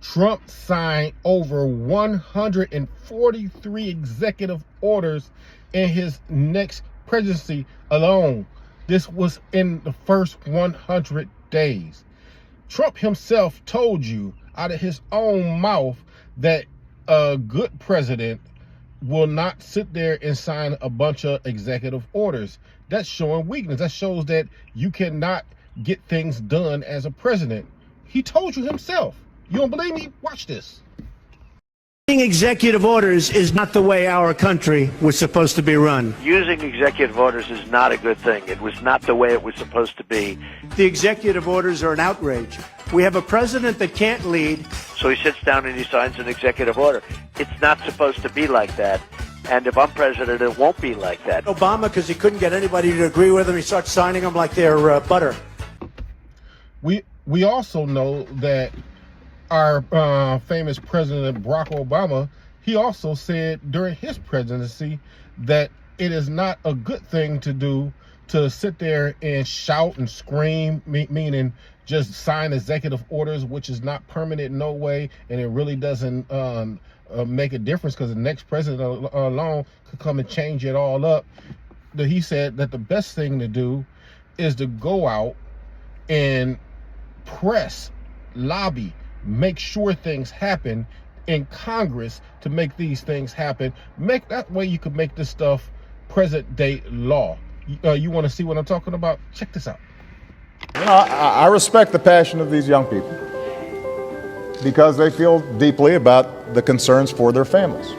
Trump signed over 143 executive orders in his next presidency alone. This was in the first 100 days. Trump himself told you out of his own mouth that a good president will not sit there and sign a bunch of executive orders. That's showing weakness. That shows that you cannot get things done as a president. He told you himself. You don't believe me? Watch this. Executive orders is not the way our country was supposed to be run. Using executive orders is not a good thing. It was not the way it was supposed to be. The executive orders are an outrage. We have a president that can't lead. So he sits down and he signs an executive order. It's not supposed to be like that. And if I'm president, it won't be like that. Obama, because he couldn't get anybody to agree with him, he starts signing them like they're butter. We also know that our famous president, Barack Obama, he also said during his presidency that it is not a good thing to do to sit there and shout and scream, meaning just sign executive orders, which is not permanent in no way, and it really doesn't make a difference because the next president alone could come and change it all up. He said that the best thing to do is to go out and press, lobby, make sure things happen in Congress to make these things happen. That way you could make this stuff present day law. You want to see what I'm talking about? Check this out. You know, I respect the passion of these young people because they feel deeply about the concerns for their families.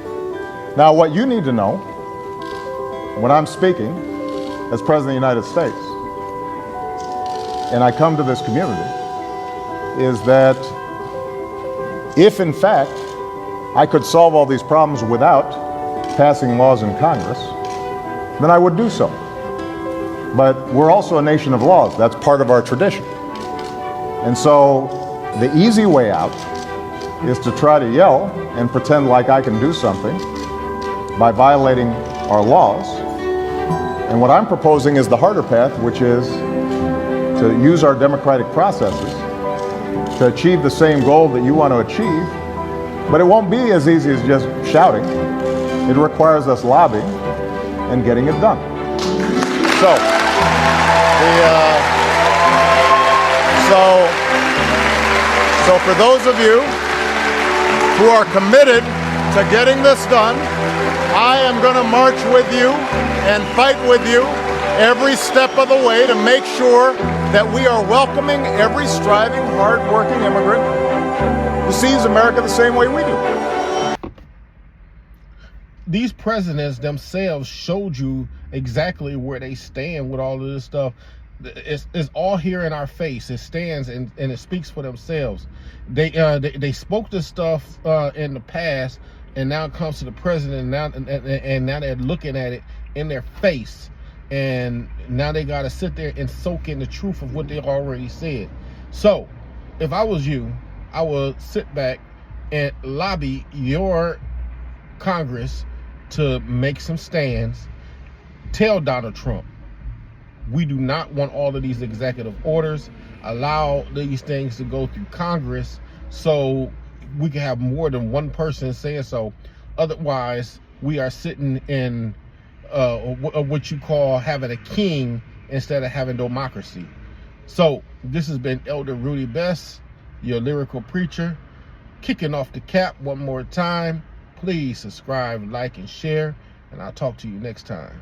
Now, what you need to know when I'm speaking as President of the United States and I come to this community is that if, in fact, I could solve all these problems without passing laws in Congress, then I would do so. But we're also a nation of laws. That's part of our tradition. And so the easy way out is to try to yell and pretend like I can do something by violating our laws. And what I'm proposing is the harder path, which is to use our democratic processes to achieve the same goal that you want to achieve, but it won't be as easy as just shouting. It requires us lobbying and getting it done. So for those of you who are committed to getting this done, I am going to march with you and fight with you every step of the way to make sure that we are welcoming every striving, hard-working immigrant who sees America the same way we do. These presidents themselves showed you exactly where they stand with all of this stuff. It's all here in our face. It stands and it speaks for themselves. They spoke this stuff in the past, and now it comes to the president, and now they're looking at it in their face. And now they got to sit there and soak in the truth of what they already said. So if I was you, I would sit back and lobby your Congress to make some stands. Tell Donald Trump, we do not want all of these executive orders. Allow these things to go through Congress so we can have more than one person saying so. Otherwise, we are sitting in what you call having a king instead of having democracy. So this has been Elder Rudy Best, your lyrical preacher, kicking off the cap one more time. Please subscribe, like, and share, and I'll talk to you next time.